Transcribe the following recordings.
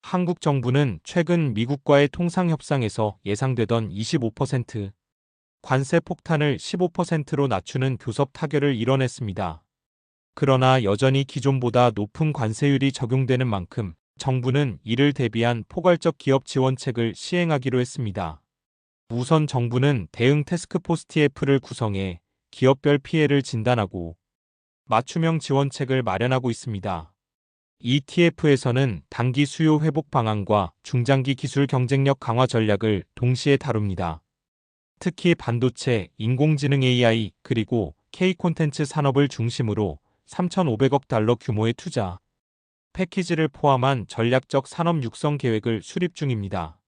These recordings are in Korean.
한국 정부는 최근 미국과의 통상 협상에서 예상되던 25% 관세 폭탄을 15%로 낮추는 교섭 타결을 이뤄냈습니다. 그러나 여전히 기존보다 높은 관세율이 적용되는 만큼 정부는 이를 대비한 포괄적 기업 지원책을 시행하기로 했습니다. 우선 정부는 대응 태스크포스 TF를 구성해 기업별 피해를 진단하고 맞춤형 지원책을 마련하고 있습니다. 이 TF에서는 단기 수요 회복 방안과 중장기 기술 경쟁력 강화 전략을 동시에 다룹니다. 특히 반도체, 인공지능 AI, 그리고 K 콘텐츠 산업을 중심으로 3,500억 달러 규모의 투자 패키지를 포함한 전략적 산업 육성 계획을 수립 중입니다.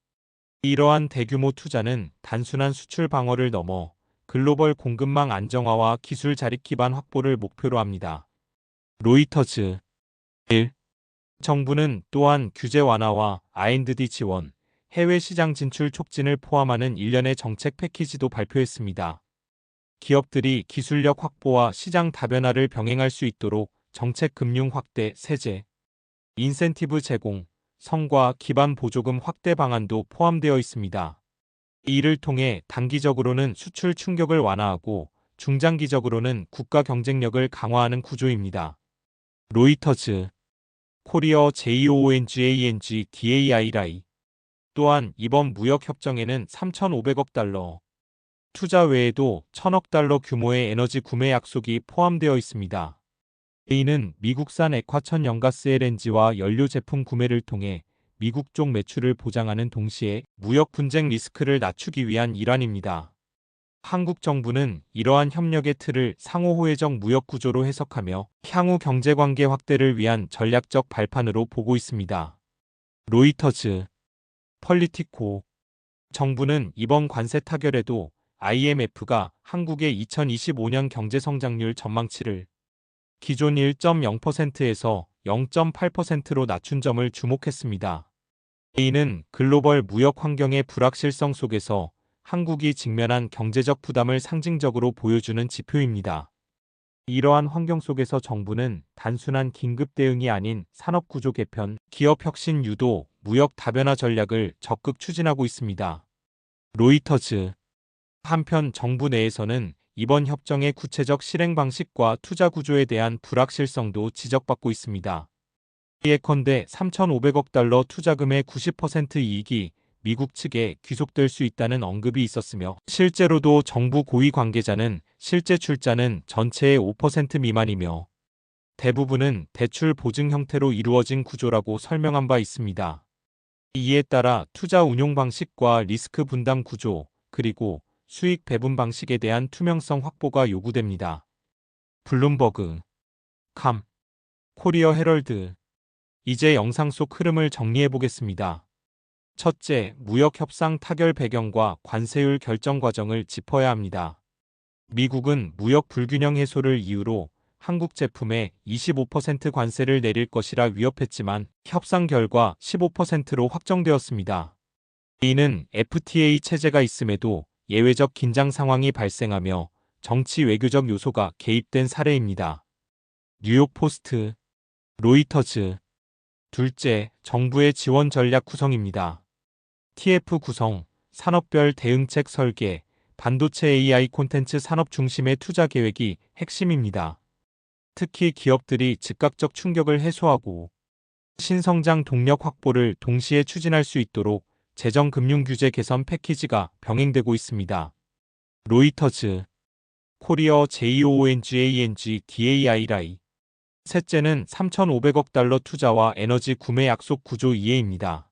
이러한 대규모 투자는 단순한 수출 방어를 넘어 글로벌 공급망 안정화와 기술 자립 기반 확보를 목표로 합니다. 로이터즈 1. 정부는 또한 규제 완화와 R&D 지원, 해외 시장 진출 촉진을 포함하는 일련의 정책 패키지도 발표했습니다. 기업들이 기술력 확보와 시장 다변화를 병행할 수 있도록 정책 금융 확대, 세제, 인센티브 제공, 성과 기반 보조금 확대 방안도 포함되어 있습니다. 이를 통해 단기적으로는 수출 충격을 완화하고 중장기적으로는 국가 경쟁력을 강화하는 구조입니다. 로이터즈 코리어 JOONGANG DAI 또한 이번 무역협정에는 3,500억 달러 투자 외에도 1,000억 달러 규모의 에너지 구매 약속이 포함되어 있습니다. A는 미국산 액화천연가스 LNG와 연료 제품 구매를 통해 미국 쪽 매출을 보장하는 동시에 무역 분쟁 리스크를 낮추기 위한 일환입니다. 한국 정부는 이러한 협력의 틀을 상호호혜적 무역 구조로 해석하며 향후 경제관계 확대를 위한 전략적 발판으로 보고 있습니다. 로이터즈 펄리티코 정부는 이번 관세 타결에도 IMF가 한국의 2025년 경제성장률 전망치를 기존 1.0%에서 0.8%로 낮춘 점을 주목했습니다. A는 글로벌 무역 환경의 불확실성 속에서 한국이 직면한 경제적 부담을 상징적으로 보여주는 지표입니다. 이러한 환경 속에서 정부는 단순한 긴급 대응이 아닌 산업구조 개편, 기업 혁신 유도, 무역 다변화 전략을 적극 추진하고 있습니다. 로이터즈 한편 정부 내에서는 이번 협정의 구체적 실행 방식과 투자 구조에 대한 불확실성도 지적받고 있습니다. 예컨대 3,500억 달러 투자금의 90% 이익이 미국 측에 귀속될 수 있다는 언급이 있었으며 실제로도 정부 고위 관계자는 실제 출자는 전체의 5% 미만이며 대부분은 대출 보증 형태로 이루어진 구조라고 설명한 바 있습니다. 이에 따라 투자 운용 방식과 리스크 분담 구조, 그리고 수익 배분 방식에 대한 투명성 확보가 요구됩니다. 블룸버그, 캄, 코리어 헤럴드 이제 영상 속 흐름을 정리해 보겠습니다. 첫째, 무역 협상 타결 배경과 관세율 결정 과정을 짚어야 합니다. 미국은 무역 불균형 해소를 이유로 한국 제품에 25% 관세를 내릴 것이라 위협했지만 협상 결과 15%로 확정되었습니다. 이는 FTA 체제가 있음에도 예외적 긴장 상황이 발생하며 정치 외교적 요소가 개입된 사례입니다. 뉴욕 포스트, 로이터즈. 둘째, 정부의 지원 전략 구성입니다. TF 구성, 산업별 대응책 설계, 반도체 AI 콘텐츠 산업 중심의 투자 계획이 핵심입니다. 특히 기업들이 즉각적 충격을 해소하고 신성장 동력 확보를 동시에 추진할 수 있도록 재정금융규제 개선 패키지가 병행되고 있습니다. 로이터즈 코리어 JOONGANG DAI 셋째는 3,500억 달러 투자와 에너지 구매 약속 구조 이해입니다.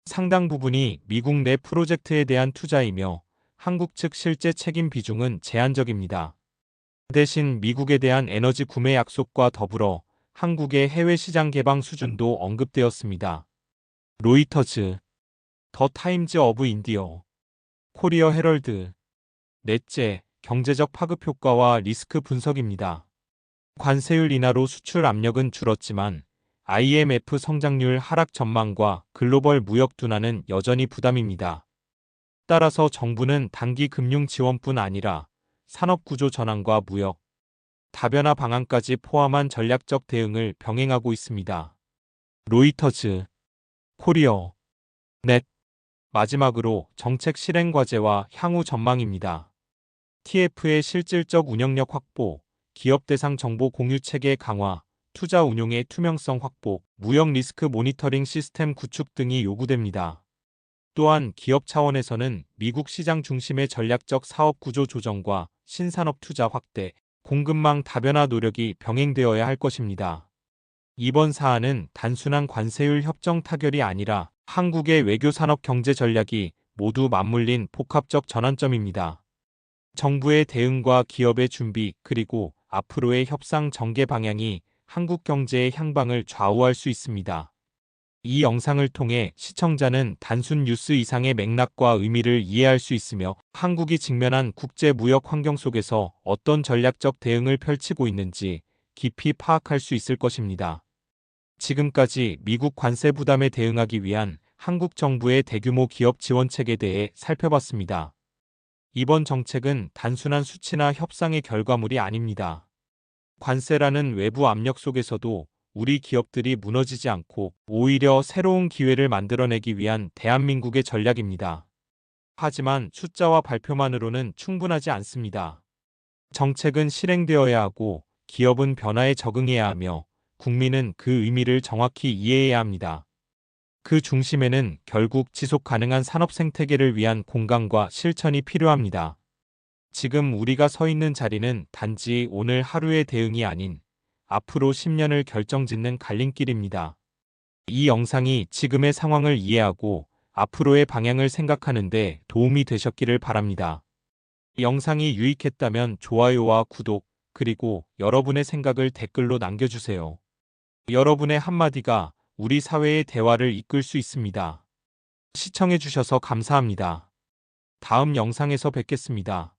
상당 부분이 미국 내 프로젝트에 대한 투자이며 한국 측 실제 책임 비중은 제한적입니다. 대신 미국에 대한 에너지 구매 약속과 더불어 한국의 해외 시장 개방 수준도 언급되었습니다. 로이터즈 더 타임즈 오브 인디어 코리어 헤럴드 넷째, 경제적 파급 효과와 리스크 분석입니다. 관세율 인하로 수출 압력은 줄었지만 IMF 성장률 하락 전망과 글로벌 무역 둔화는 여전히 부담입니다. 따라서 정부는 단기 금융 지원뿐 아니라 산업 구조 전환과 무역, 다변화 방안까지 포함한 전략적 대응을 병행하고 있습니다. 로이터즈 코리어 넷. 마지막으로 정책 실행 과제와 향후 전망입니다. TF의 실질적 운영력 확보, 기업 대상 정보 공유 체계 강화, 투자 운용의 투명성 확보, 무역 리스크 모니터링 시스템 구축 등이 요구됩니다. 또한 기업 차원에서는 미국 시장 중심의 전략적 사업 구조 조정과 신산업 투자 확대, 공급망 다변화 노력이 병행되어야 할 것입니다. 이번 사안은 단순한 관세율 협정 타결이 아니라 한국의 외교 산업 경제 전략이 모두 맞물린 복합적 전환점입니다. 정부의 대응과 기업의 준비, 그리고 앞으로의 협상 전개 방향이 한국 경제의 향방을 좌우할 수 있습니다. 이 영상을 통해 시청자는 단순 뉴스 이상의 맥락과 의미를 이해할 수 있으며 한국이 직면한 국제 무역 환경 속에서 어떤 전략적 대응을 펼치고 있는지 깊이 파악할 수 있을 것입니다. 지금까지 미국 관세 부담에 대응하기 위한 한국 정부의 대규모 기업 지원책에 대해 살펴봤습니다. 이번 정책은 단순한 수치나 협상의 결과물이 아닙니다. 관세라는 외부 압력 속에서도 우리 기업들이 무너지지 않고 오히려 새로운 기회를 만들어내기 위한 대한민국의 전략입니다. 하지만 숫자와 발표만으로는 충분하지 않습니다. 정책은 실행되어야 하고 기업은 변화에 적응해야 하며 국민은 그 의미를 정확히 이해해야 합니다. 그 중심에는 결국 지속 가능한 산업 생태계를 위한 공감과 실천이 필요합니다. 지금 우리가 서 있는 자리는 단지 오늘 하루의 대응이 아닌 앞으로 10년을 결정짓는 갈림길입니다. 이 영상이 지금의 상황을 이해하고 앞으로의 방향을 생각하는 데 도움이 되셨기를 바랍니다. 이 영상이 유익했다면 좋아요와 구독, 그리고 여러분의 생각을 댓글로 남겨주세요. 여러분의 한마디가 우리 사회의 대화를 이끌 수 있습니다. 시청해주셔서 감사합니다. 다음 영상에서 뵙겠습니다.